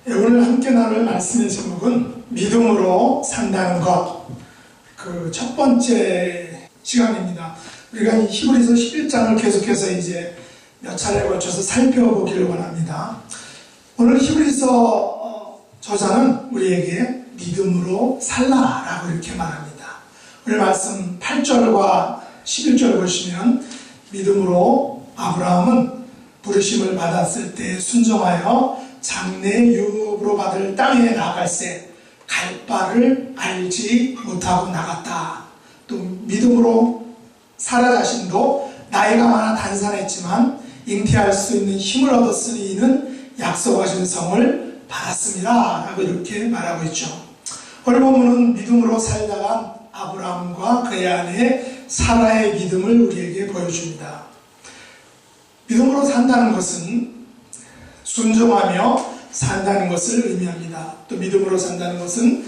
오늘 함께 나눌 말씀의 제목은 믿음으로 산다는 것, 그 첫 번째 시간입니다. 우리가 히브리서 11장을 계속해서 이제 몇 차례에 걸쳐서 살펴보기를 원합니다. 오늘 히브리서 저자는 우리에게 믿음으로 살라라고 이렇게 말합니다. 오늘 말씀 8절과 11절 보시면 믿음으로 아브라함은 부르심을 받았을 때 순종하여 장래 유업으로 받을 땅에 나갈새 갈 바를 알지 못하고 나갔다. 또 믿음으로 사라 자신도 나이가 많아 단산했지만 잉태할 수 있는 힘을 얻었으니 이는 약속하신 성을 받았습니다 라고 이렇게 말하고 있죠. 오늘 본문은 믿음으로 살다간 아브라함과 그의 아내 사라의 믿음을 우리에게 보여줍니다. 믿음으로 산다는 것은 순종하며 산다는 것을 의미합니다. 또 믿음으로 산다는 것은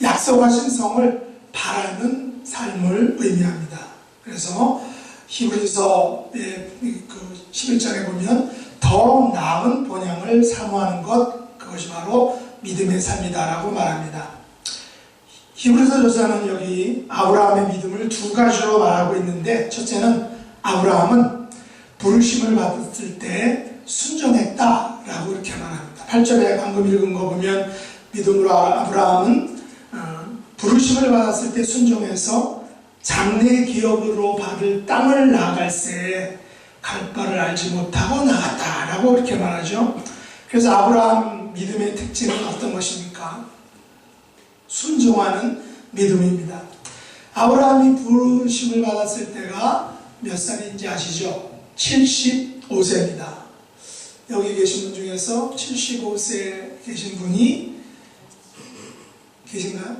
약속하신 성을 바라는 삶을 의미합니다. 그래서 히브리서의 그 11장에 보면 더 나은 본향을 사모하는 것, 그것이 바로 믿음의 삶이다라고 말합니다. 히브리서 저자는 여기 아브라함의 믿음을 두 가지로 말하고 있는데, 첫째는 아브라함은 부르심을 받았을 때 순종했다라고 이렇게 말합니다. 8절에 방금 읽은 거 보면 믿음으로 아브라함은 부르심을 받았을 때 순종해서 장래 기업으로 받을 땅을 나갈새 갈 바를 알지 못하고 나갔다라고 이렇게 말하죠. 그래서 아브라함 믿음의 특징은 어떤 것입니까? 순종하는 믿음입니다. 아브라함이 부르심을 받았을 때가 몇 살인지 아시죠? 75세입니다. 여기 계신 분 중에서 75세 계신 분이 계신가요?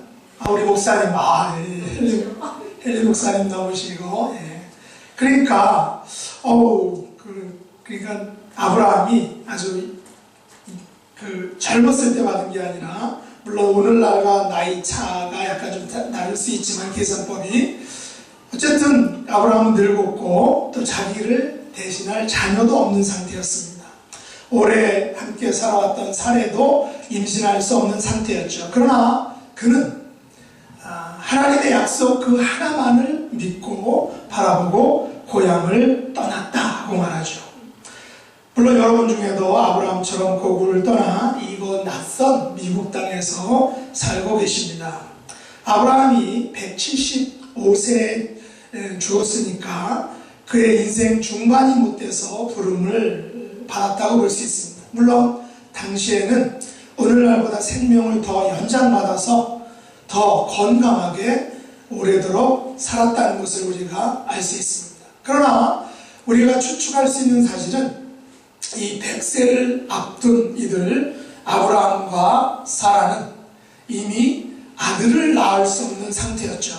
우리 목사님, 헬리 목사님 나오시고, 예. 그러니까 아브라함이 아주 젊었을 때 받은 게 아니라, 물론 오늘날과 나이 차가 약간 좀 다를 수 있지만 계산법이, 어쨌든 아브라함은 늙었고 또 자기를 대신할 자녀도 없는 상태였습니다. 오래 함께 살아왔던 사례도 임신할 수 없는 상태였죠. 그러나 그는 하나님의 약속 그 하나만을 믿고 바라보고 고향을 떠났다고 말하죠. 물론 여러분 중에도 아브라함처럼 고국을 떠나 이곳 낯선 미국 땅에서 살고 계십니다. 아브라함이 175세에 죽었으니까 그의 인생 중반이 못 돼서 부름을 받았다고 볼 수 있습니다. 물론 당시에는 오늘날보다 생명을 더 연장받아서 더 건강하게 오래도록 살았다는 것을 우리가 알 수 있습니다. 그러나 우리가 추측할 수 있는 사실은 이 100세를 앞둔 이들 아브라함과 사라는 이미 아들을 낳을 수 없는 상태였죠.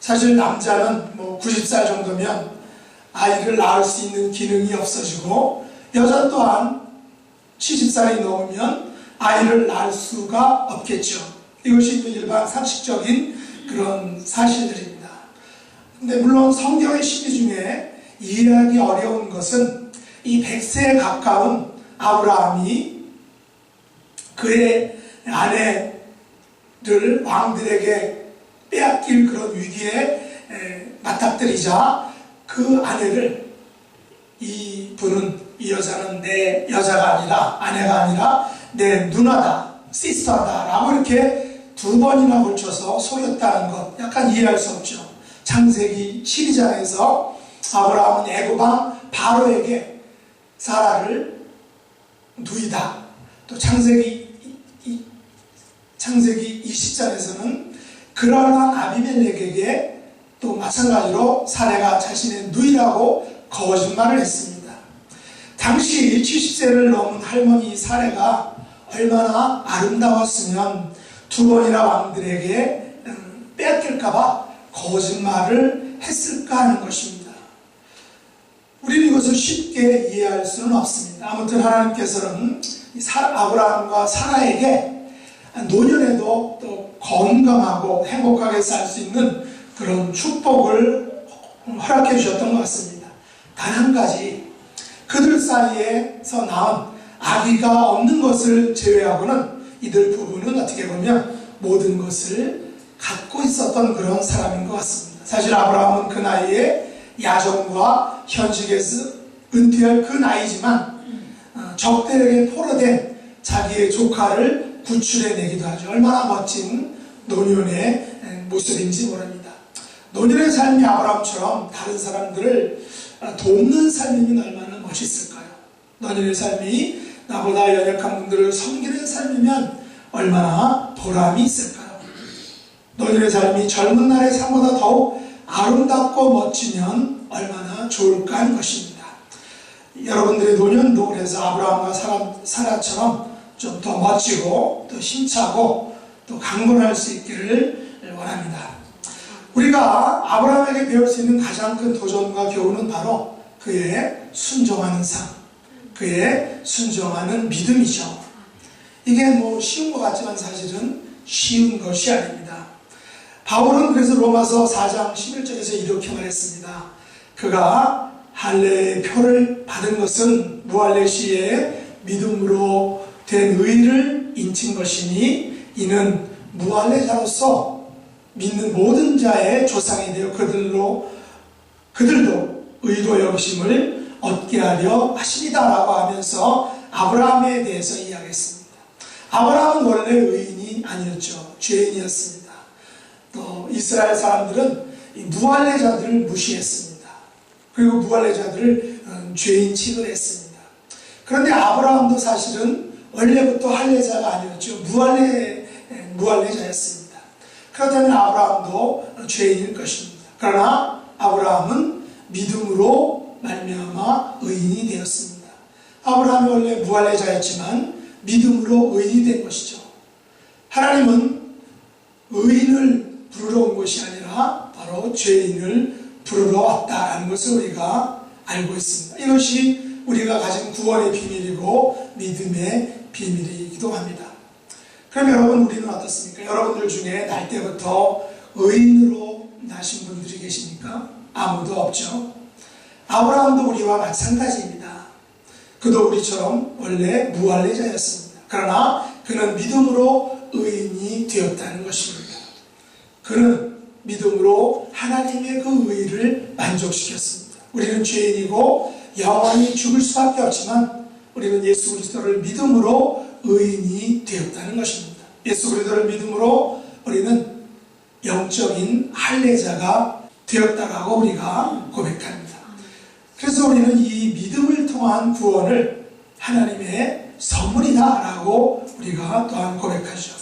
사실 남자는 90살 정도면 아이를 낳을 수 있는 기능이 없어지고, 여자 또한 70살이 넘으면 아이를 낳을 수가 없겠죠. 이것이 일반 상식적인 그런 사실들입니다. 근데 물론 성경의 시기 중에 이해하기 어려운 것은 이 100세에 가까운 아브라함이 그의 아내를 왕들에게 빼앗길 그런 위기에 맞닥뜨리자 그 아내를 이 여자는 내 여자가 아니라, 아내가 아니라 내 누나다, 시스터다 라고 이렇게 두 번이나 걸쳐서 속였다는 것, 약간 이해할 수 없죠. 창세기 12장에서 아브라함은 애고방 바로에게 사라를 누이다. 또 창세기 20장에서는 그러한 아비멜렉에게 또 마찬가지로 사례가 자신의 누이라고 거짓말을 했습니다. 당시 70세를 넘은 할머니 사례가 얼마나 아름다웠으면 두 번이나 왕들에게 빼앗길까봐 거짓말을 했을까 하는 것입니다. 우리는 이것을 쉽게 이해할 수는 없습니다. 아무튼 하나님께서는 아브라함과 사라에게 노년에도 또 건강하고 행복하게 살 수 있는 그런 축복을 허락해 주셨던 것 같습니다. 단 한 가지, 그들 사이에서 낳은 아기가 없는 것을 제외하고는 이들 부부는 어떻게 보면 모든 것을 갖고 있었던 그런 사람인 것 같습니다. 사실 아브라함은 그 나이에 야정과 현직에서 은퇴할 그 나이지만 적들에게 포로된 자기의 조카를 구출해내기도 하죠. 얼마나 멋진 노년의 모습인지 모릅니다. 노년의 삶이 아브라함처럼 다른 사람들을 돕는 삶이면 얼마나 멋있을까요? 노년의 삶이 나보다 연약한 분들을 섬기는 삶이면 얼마나 보람이 있을까요? 노년의 삶이 젊은 날의 삶보다 더욱 아름답고 멋지면 얼마나 좋을까 하는 것입니다. 여러분들의 노년도 그래서 아브라함과 사라처럼 좀 더 멋지고 또 힘차고 또 강건할 수 있기를 원합니다. 우리가 아브라함에게 배울 수 있는 가장 큰 도전과 교훈은 바로 그의 순종하는 삶, 그의 순종하는 믿음이죠. 이게 뭐 쉬운 것 같지만 사실은 쉬운 것이 아닙니다. 바울은 그래서 로마서 4장 11절에서 이렇게 말했습니다. 그가 할례의 표를 받은 것은 무할례 시에 믿음으로 된 의를 인친 것이니 이는 무할례자로서 믿는 모든 자의 조상이 되어 그들도 의로 여기심을 얻게 하려 하시리다 라고 하면서 아브라함에 대해서 이야기했습니다. 아브라함은 원래 의인이 아니었죠. 죄인이었습니다. 또 이스라엘 사람들은 무할례자들을 무시했습니다. 그리고 무할례자들을 죄인 취급을 했습니다. 그런데 아브라함도 사실은 원래부터 할례자가 아니었죠. 무할례자였습니다. 그렇다면 아브라함도 죄인일 것입니다. 그러나 아브라함은 믿음으로 말미암아 의인이 되었습니다. 아브라함이 원래 무할례자였지만 믿음으로 의인이 된 것이죠. 하나님은 의인을 부르러 온 것이 아니라 바로 죄인을 부르러 왔다는 것을 우리가 알고 있습니다. 이것이 우리가 가진 구원의 비밀이고 믿음의 비밀이기도 합니다. 그럼 여러분, 우리는 어떻습니까? 여러분들 중에 날 때부터 의인으로 나신 분들이 계십니까? 아무도 없죠. 아브라함도 우리와 마찬가지입니다. 그도 우리처럼 원래 무할례자였습니다. 그러나 그는 믿음으로 의인이 되었다는 것입니다. 그는 믿음으로 하나님의 그 의를 만족시켰습니다. 우리는 죄인이고 영원히 죽을 수밖에 없지만 우리는 예수 그리스도를 믿음으로 의인이 되었다는 것입니다. 예수 그리스도를 믿음으로 우리는 영적인 할례자가 되었다라고 우리가 고백합니다. 그래서 우리는 이 믿음을 통한 구원을 하나님의 선물이다라고 우리가 또한 고백하죠.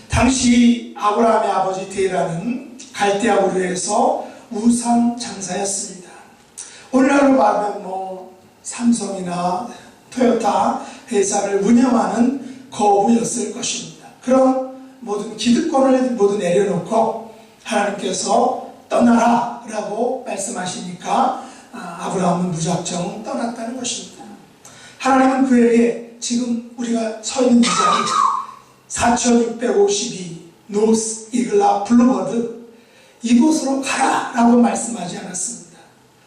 당시 아브라함의 아버지 데라는 갈대아 부류에서 우상 장사였습니다. 오늘날로 말하면 삼성이나 토요타 회사를 운영하는 거부였을 것입니다. 그런 모든 기득권을 모두 내려놓고 하나님께서 떠나라 라고 말씀하시니까 아브라함은 무작정 떠났다는 것입니다. 하나님은 그에게 지금 우리가 서 있는 이 자리 4652 노스 이글라 블루버드 이곳으로 가라 라고 말씀하지 않았습니다.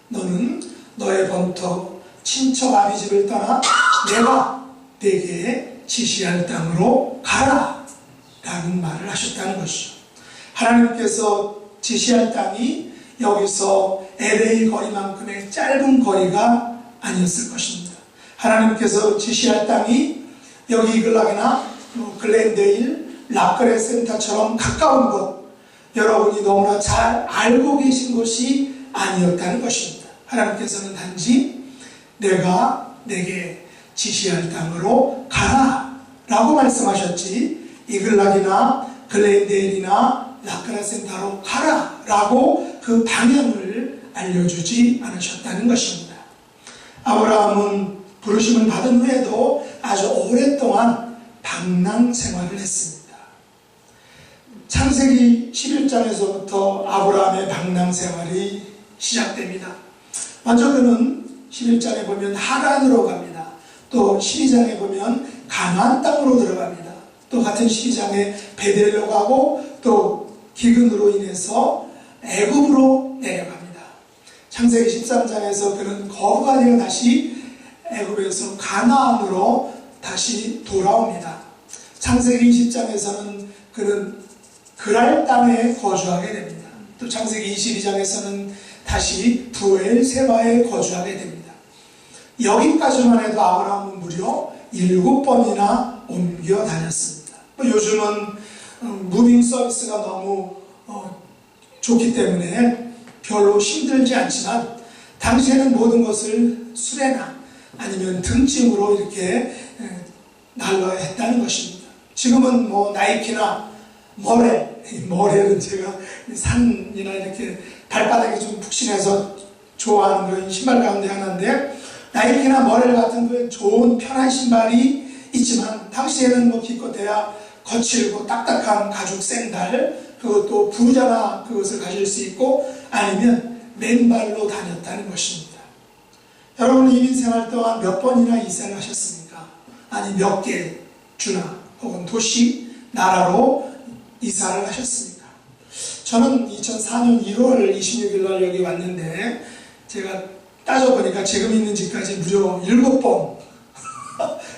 너는 너의 본토 친척 아비집을 떠나 내가 네게 지시할 땅으로 가라 라는 말을 하셨다는 것이죠. 하나님께서 지시할 땅이 여기서 LA 거리만큼의 짧은 거리가 아니었을 것입니다. 하나님께서 지시할 땅이 여기 이글락이나 글렌데일, 라크레 센터처럼 가까운 곳, 여러분이 너무나 잘 알고 계신 곳이 아니었다는 것입니다. 하나님께서는 단지 내가 내게 지시할 땅으로 가라 라고 말씀하셨지, 이글락이나 글렌데일이나 라크레 센터로 가라 라고 그 방향을 알려주지 않으셨다는 것입니다. 아브라함은 부르심을 받은 후에도 아주 오랫동안 방랑 생활을 했습니다. 창세기 11장에서부터 아브라함의 방랑 생활이 시작됩니다. 먼저 그는 11장에 보면 하란으로 갑니다. 또 12장에 보면 가나안 땅으로 들어갑니다. 또 같은 12장에 베델로 가고 또 기근으로 인해서 애굽으로 내려갑니다. 창세기 13장에서 그는 거부가 되어 다시 애굽에서 가나안으로 다시 돌아옵니다. 창세기 20장에서는 그는 그랄 땅에 거주하게 됩니다. 또 창세기 22장에서는 다시 부엘 세바에 거주하게 됩니다. 여기까지만 해도 아브라함은 무려 7번이나 옮겨 다녔습니다. 요즘은 무빙 서비스가 너무 좋기 때문에 별로 힘들지 않지만 당시에는 모든 것을 수레나 아니면 등짐으로 이렇게 날라야 했다는 것입니다. 지금은 뭐 나이키나 머렐은 제가 산이나 이렇게 발바닥이 좀 푹신해서 좋아하는 그런 신발 가운데 하나인데, 나이키나 머렐 같은 그 좋은 편한 신발이 있지만 당시에는 뭐 기껏해야 거칠고 딱딱한 가죽 샌들, 그것도 부자나 그것을 가질 수 있고 아니면 맨발로 다녔다는 것입니다. 여러분, 이민 생활 동안 몇 번이나 이사를 하셨습니까? 아니 몇 개 주나 혹은 도시, 나라로 이사를 하셨습니까? 저는 2004년 1월 26일 날 여기 왔는데 제가 따져보니까 지금 있는 집까지 무려 7번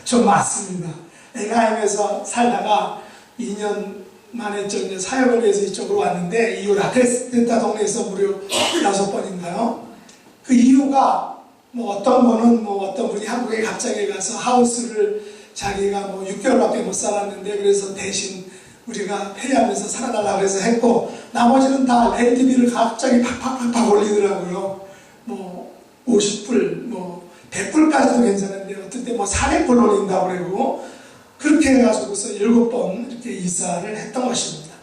좀 맞습니다. 앵하임에서 살다가 2년 만에 사역을 위해서 이쪽으로 왔는데 이후 라크레스텐타 동네에서 무려 6번인가요? 그 이유가 뭐 어떤 분이 한국에 갑자기 가서 하우스를 자기가 뭐 6개월밖에 못 살았는데 그래서 대신 우리가 페이하면서 살아달라고 해서 했고, 나머지는 다 렌트비를 갑자기 팍팍팍 올리더라고요. 뭐 50불, 뭐 100불까지도 괜찮은데 어떤 때 뭐 400불 올린다고 그러고, 그렇게 해가지고서 7번 이렇게 이사를 했던 것입니다.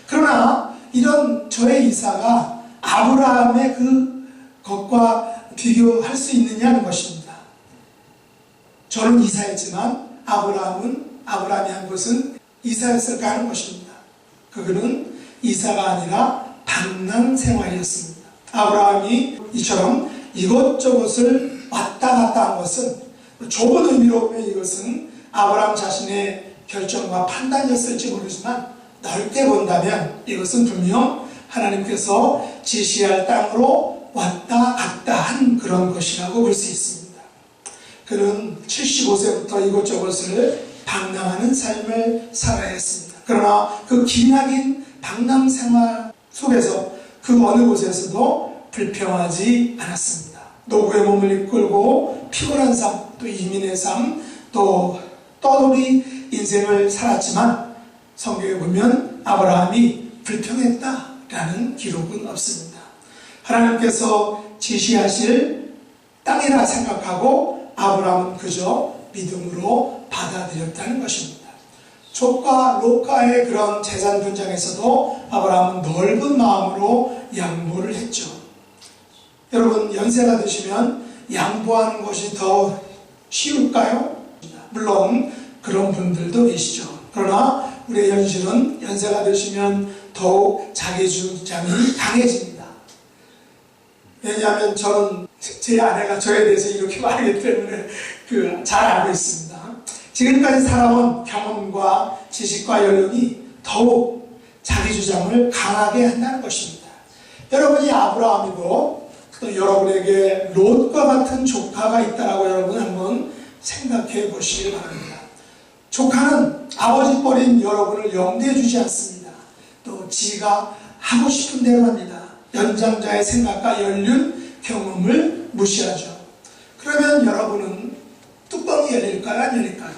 그러나 이런 저의 이사가 아브라함의 그 것과 비교할 수 있느냐는 것입니다. 저는 이사했지만 아브라함이 한 것은 이사였을까 하는 것입니다. 그거는 이사가 아니라 방랑 생활이었습니다. 아브라함이 이처럼 이것저것을 왔다 갔다 한 것은, 좁은 의미로 보면 이것은 아브라함 자신의 결정과 판단이었을지 모르지만 넓게 본다면 이것은 분명 하나님께서 지시할 땅으로 왔다 갔다 한 그런 것이라고 볼 수 있습니다. 그는 75세부터 이것저것을 방랑하는 삶을 살아야 했습니다. 그러나 그 기나긴 방랑 생활 속에서 그 어느 곳에서도 불평하지 않았습니다. 노구의 몸을 이끌고 피곤한 삶, 또 이민의 삶, 또 떠돌이 인생을 살았지만 성경에 보면 아브라함이 불평했다라는 기록은 없습니다. 하나님께서 지시하실 땅이라 생각하고 아브라함은 그저 믿음으로 받아들였다는 것입니다. 조카 롯과의 그런 재산 분장에서도 아브라함은 넓은 마음으로 양보를 했죠. 여러분, 연세가 드시면 양보하는 것이 더 쉬울까요? 물론 그런 분들도 계시죠. 그러나 우리의 현실은 연세가 드시면 더욱 자기 주장이 강해집니다. 왜냐하면 저는 제 아내가 저에 대해서 이렇게 말하기 때문에 잘 알고 있습니다. 지금까지 살아온 경험과 지식과 연륜이 더욱 자기 주장을 강하게 한다는 것입니다. 여러분이 아브라함이고 또 여러분에게 롯과 같은 조카가 있다라고 여러분 한번 생각해 보시기 바랍니다. 조카는 아버지 버린 여러분을 염두에 주지 않습니다. 또 지가 하고 싶은 대로 합니다. 연장자의 생각과 연륜, 경험을 무시하죠. 그러면 여러분은 뚜껑이 열릴까요? 안 열릴까요?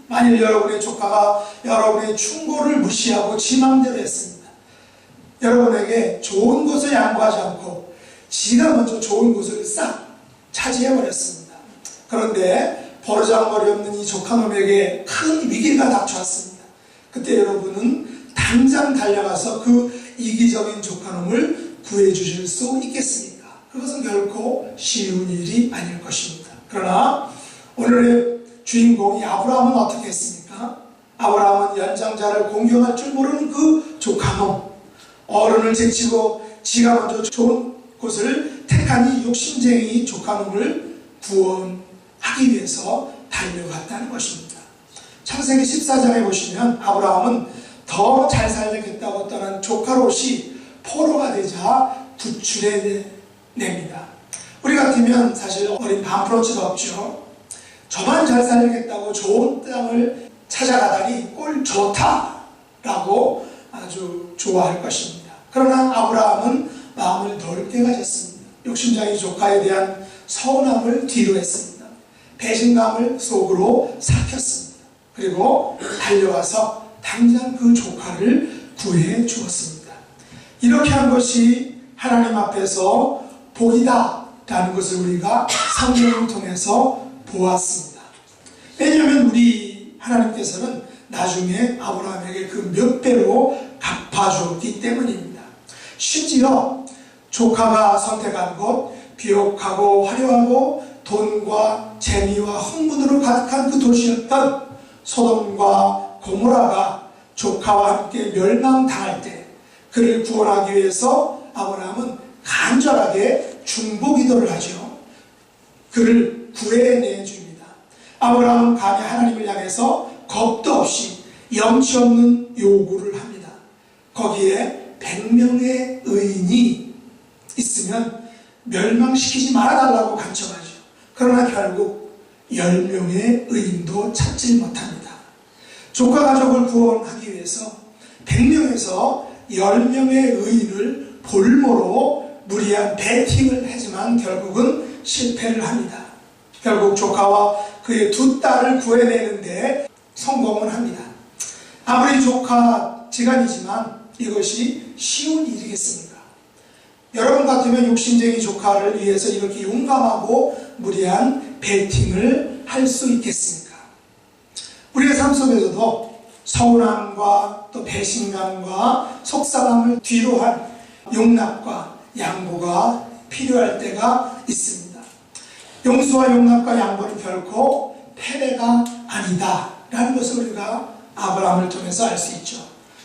만일 여러분의 조카가 여러분의 충고를 무시하고 지 맘대로 했습니다. 여러분에게 좋은 것을 양보하지 않고 지가 먼저 좋은 것을 싹 차지해버렸습니다. 그런데 버르장머리 없는 이 조카놈에게 큰 위기가 닥쳐왔습니다. 그때 여러분은 당장 달려가서 그 이기적인 조카놈을 구해주실 수 있겠습니까? 그것은 결코 쉬운 일이 아닐 것입니다. 그러나 오늘의 주인공이 아브라함은 어떻게 했습니까? 아브라함은 연장자를 공경할 줄 모르는 그 조카놈, 어른을 제치고 지가 먼저 좋은 곳을 택한 이 욕심쟁이 조카놈을 구원하기 위해서 달려갔다는 것입니다. 창세기 14장에 보시면 아브라함은 더 잘 살겠다고 떠난 조카 롯이 포로가 되자 구출해 냅니다. 우리 같으면 사실 어린 반프로치도 없죠. 저만 잘 살겠다고 좋은 땅을 찾아가다니 꼴 좋다라고 아주 좋아할 것입니다. 그러나 아브라함은 마음을 넓게 가졌습니다. 욕심장이 조카에 대한 서운함을 뒤로 했습니다. 배신감을 속으로 삭혔습니다. 그리고 달려와서 당장 그 조카를 구해 주었습니다. 이렇게 한 것이 하나님 앞에서 복이다 라는 것을 우리가 성경을 통해서 보았습니다. 왜냐하면 우리 하나님께서는 나중에 아브라함에게 그 몇 배로 갚아주었기 때문입니다. 심지어 조카가 선택한 곳, 비옥하고 화려하고 돈과 재미와 흥분으로 가득한 그 도시였던 소돔과 고모라가 조카와 함께 멸망당할 때 그를 구원하기 위해서 아브라함은 간절하게 중보기도를 하죠. 그를 구해내 줍니다. 아브라함은 감히 하나님을 향해서 겁도 없이 염치 없는 요구를 합니다. 거기에 100명의 의인이 있으면 멸망시키지 말아달라고 간청하죠. 그러나 결국 10명의 의인도 찾지 못합니다. 조카 가족을 구원하기 위해서 100명에서 10명의 의인을 볼모로 무리한 배팅을 하지만 결국은 실패를 합니다. 결국 조카와 그의 두 딸을 구해내는데 성공을 합니다. 아무리 조카 지간이지만 이것이 쉬운 일이겠습니까? 여러분 같으면 욕심쟁이 조카를 위해서 이렇게 용감하고 무리한 배팅을 할 수 있겠습니까? 우리의 삶 속에서도 서운함과 또 배신감과 속상함을 뒤로 한 용납과 양보가 필요할 때가 있습니다. 용서와 용납과 양보는 결코 패배가 아니다 라는 것을 우리가 아브라함을 통해서 알 수 있죠.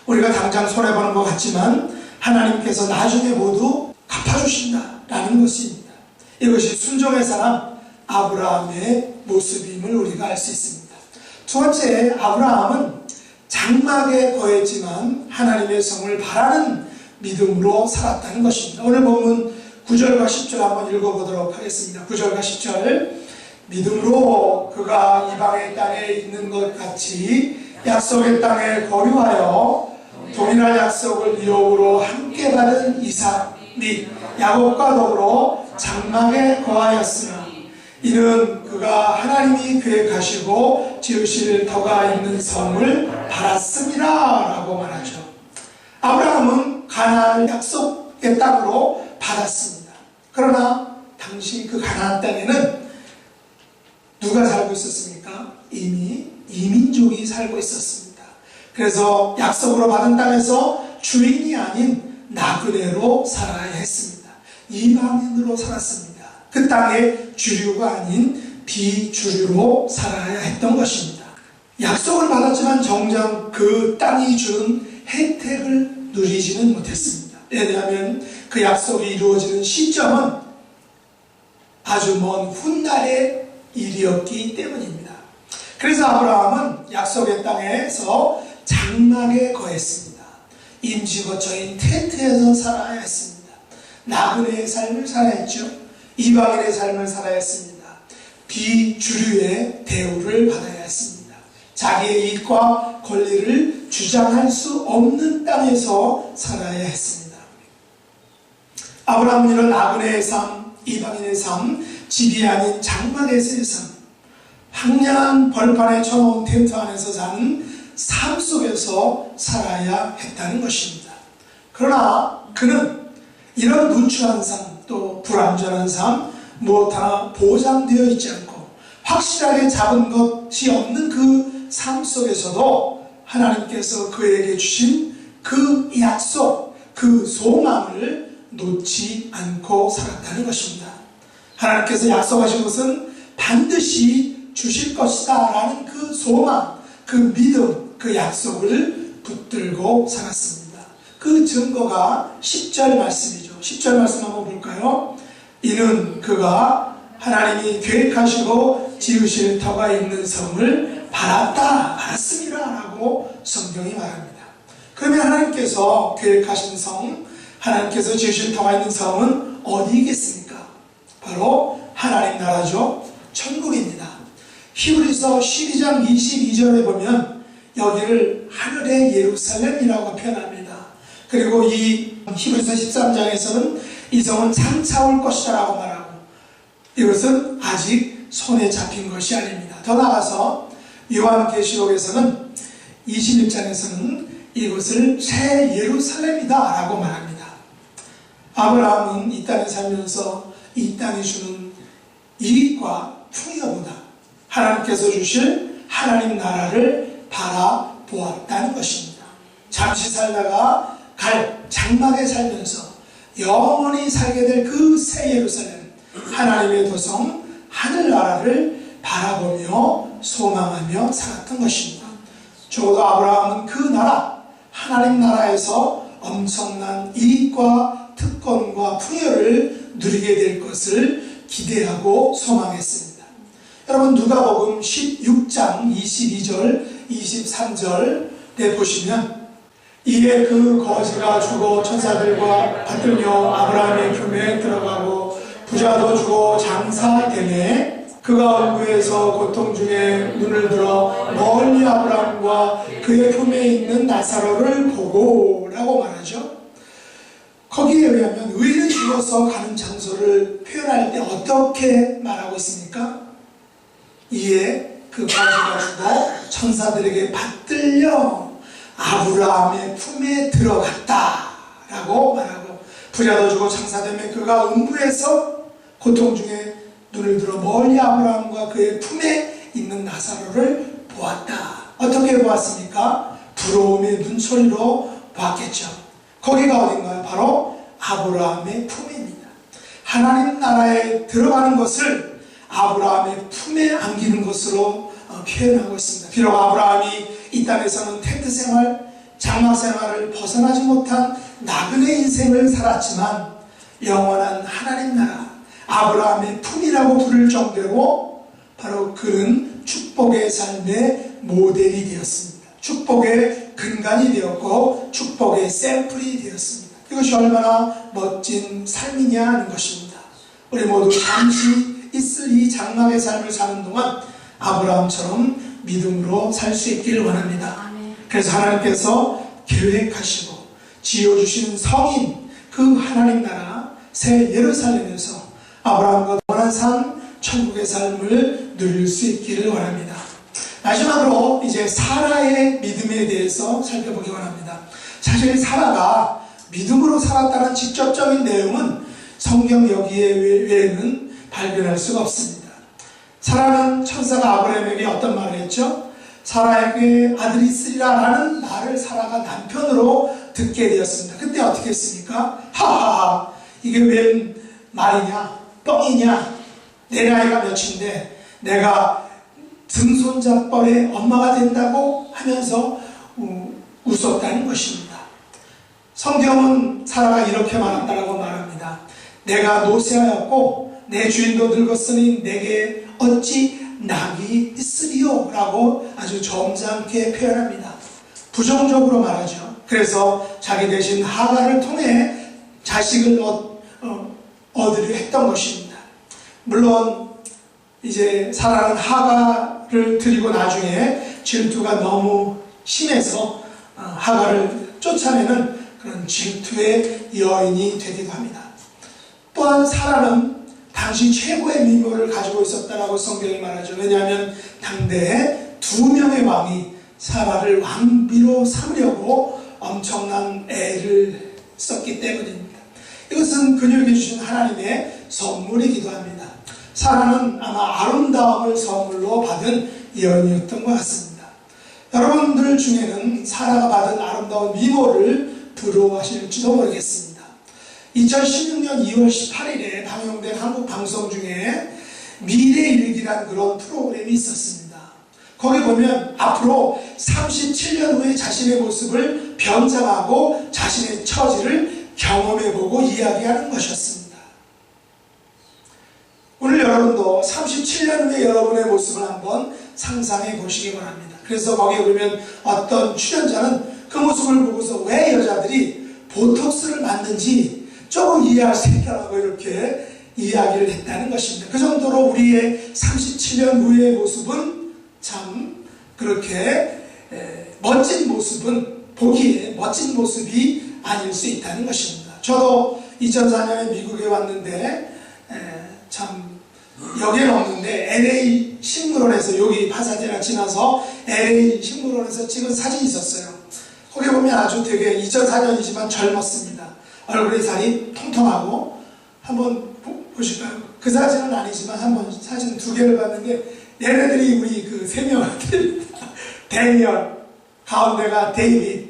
우리가 당장 손해보는 것 같지만 하나님께서 나중에 모두 갚아주신다 라는 것입니다. 이것이 순종의 사람 아브라함의 모습임을 우리가 알 수 있습니다. 두 번째, 아브라함은 장막에 거했지만 하나님의 성을 바라는 믿음으로 살았다는 것입니다. 오늘 본문 9절과 10절 한번 읽어보도록 하겠습니다. 9절과 10절. 믿음으로 그가 이방의 땅에 있는 것 같이 약속의 땅에 거류하여 동일한 약속을 유업으로 함께 받은 이삭 및 야곱과 더불어 장막에 거하였으나 이는 그가 하나님이 계획하시고 지으실 터가 있는 성을 바랐습니다 라고 말하죠. 아브라함은 가나안 약속의 땅으로 받았습니다. 그러나 당시 그 가나안 땅에는 누가 살고 있었습니까? 이미 이민족이 살고 있었습니다. 그래서 약속으로 받은 땅에서 주인이 아닌 나그네로 살아야 했습니다. 이방인으로 살았습니다. 그 땅의 주류가 아닌 비주류로 살아야 했던 것입니다. 약속을 받았지만 정작 그 땅이 주는 혜택을 누리지는 못했습니다. 왜냐하면 그 약속이 이루어지는 시점은 아주 먼 훗날의 일이었기 때문입니다. 그래서 아브라함은 약속의 땅에서 장막에 거했습니다. 임시거처인 텐트에서 살아야 했습니다. 나그네의 삶을 살아야 했죠. 이방인의 삶을 살아야 했습니다. 비주류의 대우를 받아야 했습니다. 자기의 이익과 권리를 주장할 수 없는 땅에서 살아야 했습니다. 아브라함은 이런 나그네의 삶, 이방인의 삶, 집이 아닌 장막에서의 삶, 황량한 벌판에 쳐놓은 텐트 안에서 사는 삶 속에서 살아야 했다는 것입니다. 그러나 그는 이런 누추한 삶, 또 불안전한 삶, 무엇 하나 보장되어 있지 않고 확실하게 잡은 것이 없는 그 삶 속에서도 하나님께서 그에게 주신 그 약속, 그 소망을 놓지 않고 살았다는 것입니다. 하나님께서 약속하신 것은 반드시 주실 것이다 라는 그 소망, 그 믿음, 그 약속을 붙들고 살았습니다. 그 증거가 10절 말씀이죠. 10절 말씀 한번 볼까요? 이는 그가 하나님이 계획하시고 지으실 터가 있는 성을 알았습니다 라고 성경이 말합니다. 그러면 하나님께서 계획하신 성, 하나님께서 지으실 터가 있는 성은 어디겠습니까? 바로 하나님 나라죠. 천국입니다. 히브리서 12장 22절에 보면 여기를 하늘의 예루살렘이라고 표현합니다. 그리고 이 히브리서 13장에서는 이 성은 장차 올 것이라고 말하고, 이것은 아직 손에 잡힌 것이 아닙니다. 더 나아가서 요한계시록에서는 21장에서는 이것을 새 예루살렘이다 라고 말합니다. 아브라함은 이 땅에 살면서 이 땅이 주는 이익과 풍요보다 하나님께서 주실 하나님 나라를 바라보았다는 것입니다. 잠시 살다가 갈 장막에 살면서 영원히 살게 될 그 새 예루살렘, 하나님의 도성 하늘나라를 바라보며 소망하며 살았던 것입니다. 적어도 아브라함은 그 나라, 하나님 나라에서 엄청난 이익과 특권과 풍요를 누리게 될 것을 기대하고 소망했습니다. 여러분, 누가복음 16장 22절 23절에 보시면, 이에 그 거지가 죽어 천사들과 받들며 아브라함의 품에 들어가고 부자도 죽어 장사되매 그가 음부에서 고통 중에 눈을 들어 멀리 아브라함과 그의 품에 있는 나사로를 보고 라고 말하죠. 거기에 의하면 의인이 죽어서 가는 장소를 표현할 때 어떻게 말하고 있습니까? 이에 그 거지가 죽어 천사들에게 받들려 아브라함의 품에 들어갔다 라고 말하고, 부자도 죽어 장사되면 그가 음부에서 고통 중에 눈을 들어 멀리 아브라함과 그의 품에 있는 나사로를 보았다. 어떻게 보았습니까? 부러움의 눈초리로 보았겠죠. 거기가 어딘가요? 바로 아브라함의 품입니다. 하나님 나라에 들어가는 것을 아브라함의 품에 안기는 것으로 표현하고 있습니다. 비록 아브라함이 이 땅에서는 텐트 생활, 장막 생활을 벗어나지 못한 나그네 인생을 살았지만 영원한 하나님 나라, 아브라함의 품이라고 부를 정도로 바로 그는 축복의 삶의 모델이 되었습니다. 축복의 근간이 되었고 축복의 샘플이 되었습니다. 이것이 얼마나 멋진 삶이냐 하는 것입니다. 우리 모두 잠시 있을 이 장막의 삶을 사는 동안 아브라함처럼 믿음으로 살 수 있기를 원합니다. 그래서 하나님께서 계획하시고 지어주신 성인 그 하나님 나라 새 예루살렘에서 아브라함과 영원한 삶, 천국의 삶을 누릴 수 있기를 원합니다. 마지막으로 이제 사라의 믿음에 대해서 살펴보기 원합니다. 사실 사라가 믿음으로 살았다는 직접적인 내용은 성경 여기에 외에는 발견할 수가 없습니다. 사라는 천사가 아브라함에게 어떤 말을 했죠? 사라에게 아들이 있으리라 라는 말을 사라가 남편으로 듣게 되었습니다. 그때 어떻게 했습니까? 하하하, 이게 웬 말이냐, 뻥이냐, 내 나이가 몇인데 내가 증손자뻘의 엄마가 된다고 하면서 웃었다는 것입니다. 성경은 사라가 이렇게 말한다라고 말합니다. 내가 노쇠하였고 내 주인도 늙었으니 내게 어찌 낙이 있으리요? 라고 아주 점잖게 표현합니다. 부정적으로 말하죠. 그래서 자기 대신 하가를 통해 자식을 얻으려 했던 것입니다. 물론 이제 사라는 하가를 드리고 나중에 질투가 너무 심해서 하가를 쫓아내는 그런 질투의 여인이 되기도 합니다. 또한 사라는 당시 최고의 미모를 가지고 있었다라고 성경이 말하죠. 왜냐하면 당대에 2명의 왕이 사라를 왕비로 삼으려고 엄청난 애를 썼기 때문입니다. 이것은 그녀에게 주신 하나님의 선물이기도 합니다. 사라는 아마 아름다움을 선물로 받은 여인이었던 것 같습니다. 여러분들 중에는 사라가 받은 아름다운 미모를 부러워하실지도 모르겠습니다. 2016년 2월 18일에 방영된 한국 방송 중에 미래일기라는 그런 프로그램이 있었습니다. 거기 보면 앞으로 37년 후에 자신의 모습을 변장하고 자신의 처지를 경험해보고 이야기하는 것이었습니다. 오늘 여러분도 37년 후에 여러분의 모습을 한번 상상해 보시기 바랍니다. 그래서 거기에 보면 어떤 출연자는 그 모습을 보고서 왜 여자들이 보톡스를 맞는지 조금 이해할 수 있다고 이렇게 이야기를 했다는 것입니다. 그 정도로 우리의 37년 후의 모습은 참 그렇게 멋진 모습은 보기에 멋진 모습이 아닐 수 있다는 것입니다. 저도 2004년에 미국에 왔는데 참 여기는 없는데 LA 식물원에서 여기 파사디나 지나서 LA 식물원에서 찍은 사진이 있었어요. 거기 보면 아주 되게 2004년이지만 젊었습니다. 얼굴에 살이 통통하고 한번 보실까요? 그 사진은 아니지만 한번 사진 두 개를 봤는데 얘네들이 우리 그 세 명 데니얼, 가운데가 데이빗,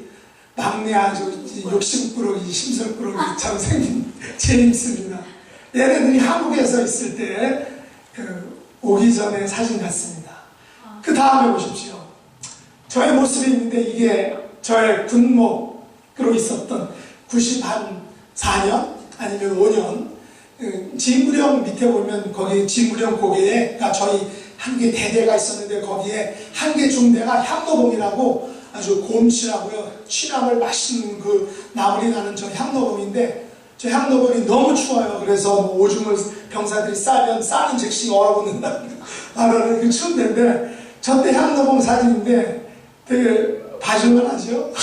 막내 아주 욕심꾸러기 심술꾸러기 참 생긴 제임스입니다. 얘네들이 한국에서 있을 때 오기 전에 사진 같습니다. 그 다음에 보십시오. 저의 모습이 있는데 이게 저의 군목으로 있었던 94년 아니면 5년 진구령 밑에 보면 거기 진구령 고개에가 저희 한개 대대가 있었는데 거기에 한개 중대가 향로봉이라고 아주 곰실하고요 취나물 맛있는 그 나물이 나는 저 향로봉인데 저 향로봉이 너무 추워요. 그래서 뭐 오줌을 병사들이 싸면 싸는 즉시 얼어붙는다는 그 추운 데인데 저때 향로봉 사진인데 되게 봐줄만하죠.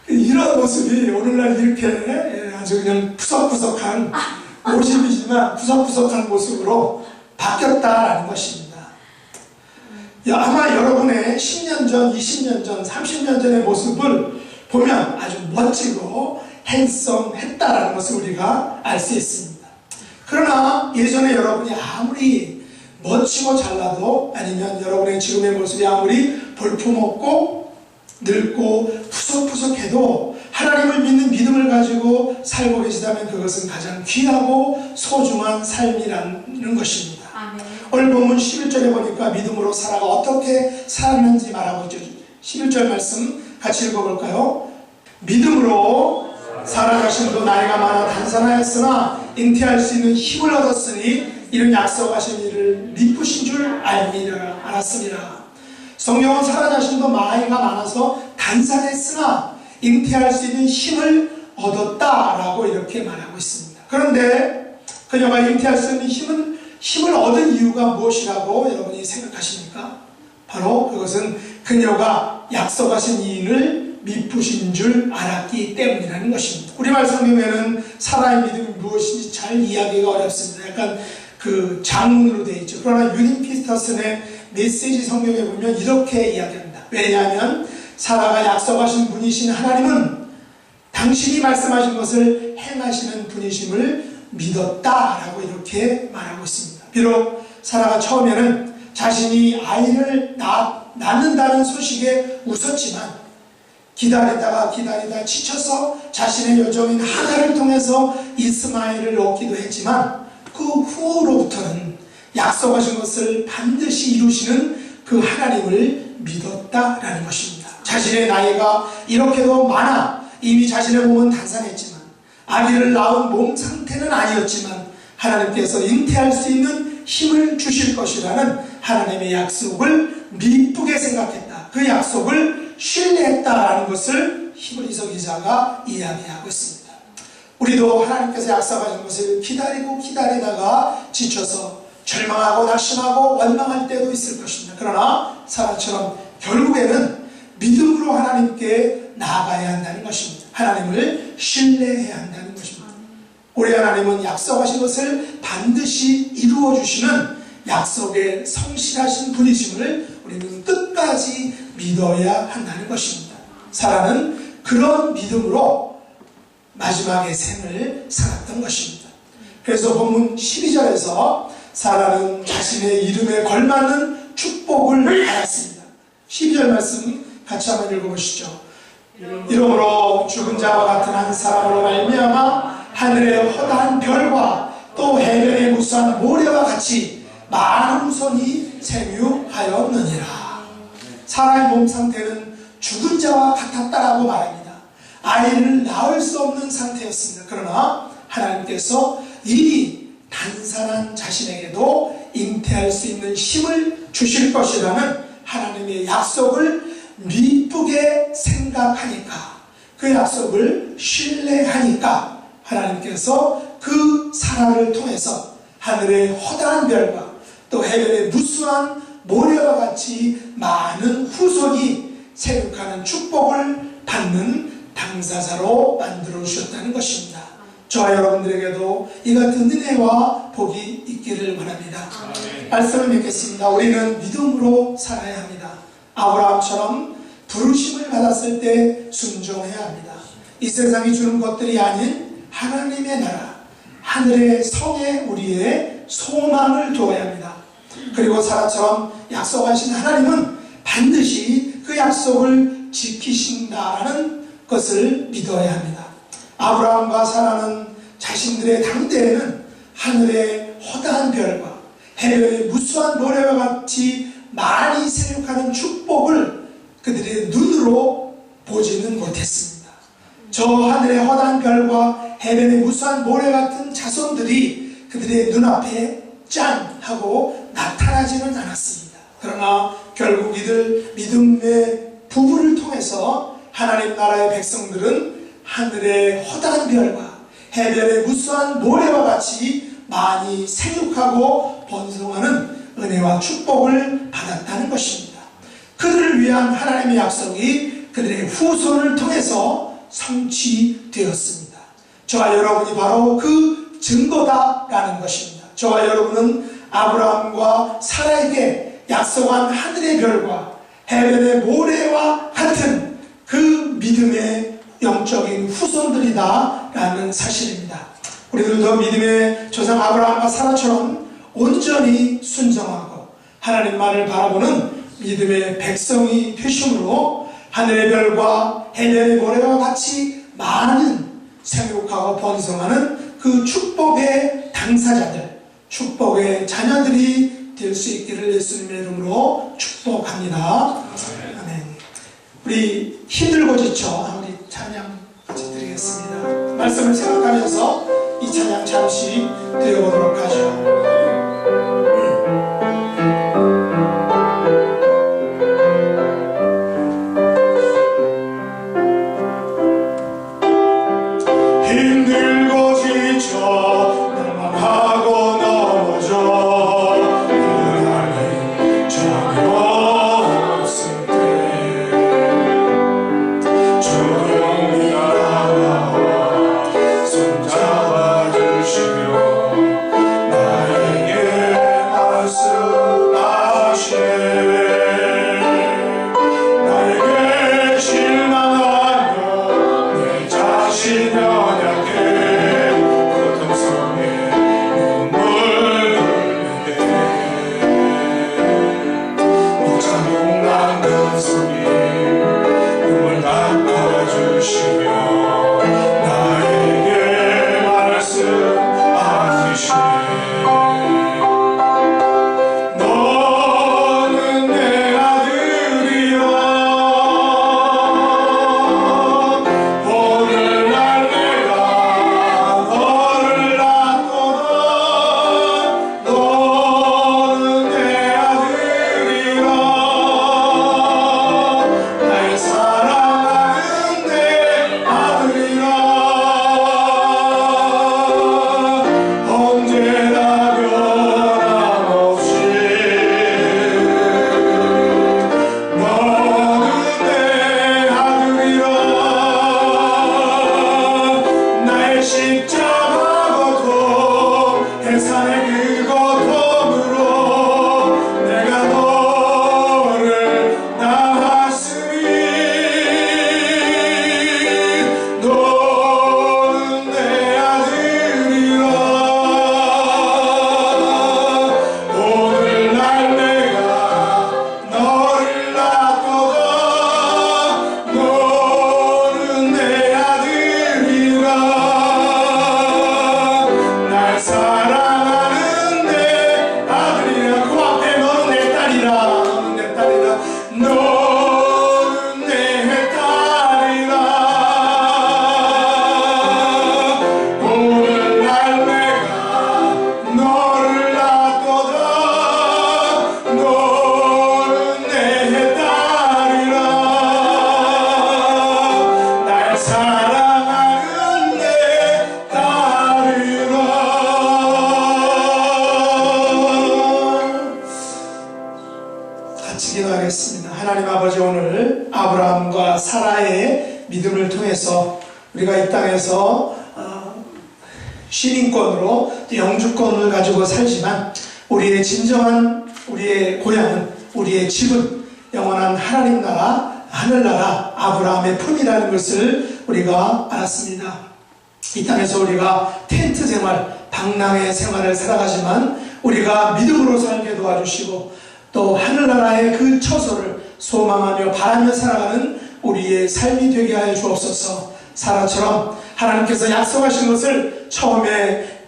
이런 모습이 오늘날 이렇게 아주 그냥 푸석푸석한 50이지만 푸석푸석한 모습으로 바뀌었다라는 것입니다. 아마 여러분의 10년 전, 20년 전, 30년 전의 모습을 보면 아주 멋지고 핸섬했다라는 것을 우리가 알 수 있습니다. 그러나 예전에 여러분이 아무리 멋지고 잘나도 아니면 여러분의 지금의 모습이 아무리 볼품없고 늙고 푸석푸석해도 하나님을 믿는 믿음을 가지고 살고 계시다면 그것은 가장 귀하고 소중한 삶이라는 것입니다. 아멘. 오늘 본문 11절에 보니까 믿음으로 사라가 어떻게 살았는지 말하고 있죠. 11절 말씀 같이 읽어볼까요? 믿음으로 사라 자신도 나이가 많아 단산하였으나 잉태할 수 있는 힘을 얻었으니 이런 약속하신 이를 미쁘신 줄 알았습니다. 성경은 사라 자신도 나이가 많아서 단산했으나 잉태할 수 있는 힘을 얻었다라고 이렇게 말하고 있습니다. 그런데 그녀가 잉태할 수 있는 힘을 얻은 이유가 무엇이라고 여러분이 생각하십니까? 바로 그것은 그녀가 약속하신 이인을 미쁘신 줄 알았기 때문이라는 것입니다. 우리말 성경에는 사라의 믿음이 무엇인지 잘 이야기가 어렵습니다. 약간 그 장문으로 되어 있죠. 그러나 유닌 피터슨의 메시지 성경에 보면 이렇게 이야기합니다. 왜냐하면 사라가 약속하신 분이신 하나님은 당신이 말씀하신 것을 행하시는 분이심을 믿었다라고 이렇게 말하고 있습니다. 비록 사라가 처음에는 자신이 아이를 낳는다는 소식에 웃었지만 기다리다 지쳐서 자신의 여종인 하가를 통해서 이스마엘을 얻기도 했지만 그 후로부터는 약속하신 것을 반드시 이루시는 그 하나님을 믿었다라는 것입니다. 자신의 나이가 이렇게도 많아 이미 자신의 몸은 단산했지만 아기를 낳은 몸 상태는 아니었지만 하나님께서 잉태할 수 있는 힘을 주실 것이라는 하나님의 약속을 미쁘게 생각했다. 그 약속을 신뢰했다라는 것을 히브리서 기자가 이야기하고 있습니다. 우리도 하나님께서 약속하신 것을 기다리다가 지쳐서 절망하고 낙심하고 원망할 때도 있을 것입니다. 그러나 사라처럼 결국에는 믿음으로 하나님께 나아가야 한다는 것입니다. 하나님을 신뢰해야 한다는 것입니다. 우리 하나님은 약속하신 것을 반드시 이루어 주시는 약속에 성실하신 분이심을 우리는 끝까지 믿어야 한다는 것입니다. 사라는 그런 믿음으로 마지막의 생을 살았던 것입니다. 그래서 본문 12절에서 사라는 자신의 이름에 걸맞는 축복을 받았습니다. 12절 말씀 같이 한번 읽어보시죠. 이러므로 죽은 자와 같은 한 사람으로 말미암아 하늘의 허다한 별과 또 해변에 무수한 모래와 같이 많은 후손이 생육하였느니라. 사라의 몸 상태는 죽은 자와 같았다라고 말합니다. 아이를 낳을 수 없는 상태였습니다. 그러나 하나님께서 이미 단산한 자신에게도 잉태할 수 있는 힘을 주실 것이라는 하나님의 약속을 미쁘게 생각하니까, 그 약속을 신뢰하니까 하나님께서 그 사라를 통해서 하늘의 허다한 별과 또 해변의 무수한 모래와 같이 많은 후손이 생육하는 축복을 받는 당사자로 만들어 주셨다는 것입니다. 저와 여러분들에게도 이 같은 은혜와 복이 있기를 원합니다. 말씀을 믿겠습니다. 우리는 믿음으로 살아야 합니다. 아브라함처럼 부르심을 받았을 때 순종해야 합니다. 이 세상이 주는 것들이 아닌 하나님의 나라, 하늘의 성에 우리의 소망을 두어야 합니다. 그리고 사라처럼 약속하신 하나님은 반드시 그 약속을 지키신다라는 것을 믿어야 합니다. 아브라함과 사라는 자신들의 당대에는 하늘의 허다한 별과 해변의 무수한 모래와 같이 많이 생육하는 축복을 그들의 눈으로 보지는 못했습니다. 저 하늘의 허다한 별과 해변의 무수한 모래 같은 자손들이 그들의 눈앞에 짠 하고 나타나지는 않았습니다. 그러나 결국 이들 믿음의 부부를 통해서 하나님 나라의 백성들은 하늘의 허다한 별과 해변의 무수한 모래와 같이 많이 생육하고 번성하는 은혜와 축복을 받았다는 것입니다. 그들을 위한 하나님의 약속이 그들의 후손을 통해서 성취되었습니다. 저와 여러분이 바로 그 증거다라는 것입니다. 저와 여러분은 아브라함과 사라에게 약속한 하늘의 별과 해변의 모래와 같은 그 믿음의 영적인 후손들이다 라는 사실입니다. 우리들도 믿음의 조상 아브라함과 사라처럼 온전히 순종하고 하나님 말을 바라보는 믿음의 백성이 되심으로 하늘의 별과 해변의 모래와 같이 많은 생육하고 번성하는 그 축복의 당사자들, 축복의 자녀들이 될 수 있기를 예수님의 이름으로 축복합니다. 아멘. 우리 힘들고 지쳐 우리 찬양 같이 드리겠습니다. 말씀을 생각하면서 이 찬양 잠시 드려보도록 하죠. 오늘 아브라함과 사라의 믿음을 통해서 우리가 이 땅에서 시민권으로 영주권을 가지고 살지만 우리의 진정한 우리의 고향은, 우리의 집은 영원한 하나님 나라, 하늘나라 아브라함의 품이라는 것을 우리가 알았습니다. 이 땅에서 우리가 텐트 생활, 방랑의 생활을 살아가지만 우리가 믿음으로 살게 도와주시고 또 하늘나라의 그 처소를 소망하며 바라며 살아가는 우리의 삶이 되게 하여 주옵소서. 사라처럼 하나님께서 약속하신 것을 처음에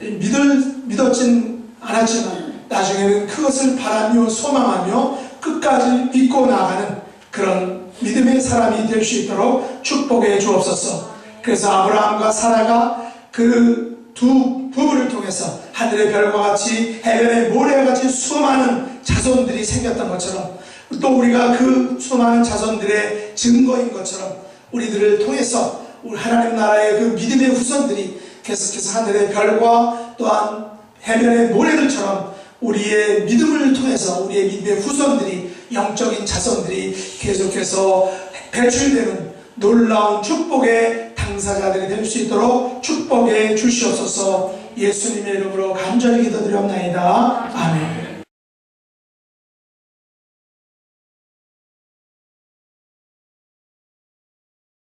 믿었진 않았지만 나중에는 그것을 바라며 소망하며 끝까지 믿고 나가는 그런 믿음의 사람이 될 수 있도록 축복해 주옵소서. 그래서 아브라함과 사라가 그 두 부부를 통해서 하늘의 별과 같이 해변의 모래와 같이 수많은 자손들이 생겼던 것처럼 또 우리가 그 수많은 자손들의 증거인 것처럼 우리들을 통해서 우리 하나님 나라의 그 믿음의 후손들이 계속해서 하늘의 별과 또한 해변의 모래들처럼 우리의 믿음을 통해서 우리의 믿음의 후손들이, 영적인 자손들이 계속해서 배출되는 놀라운 축복의 당사자들이 될 수 있도록 축복해 주시옵소서. 예수님의 이름으로 간절히 기도드리옵나이다. 아멘.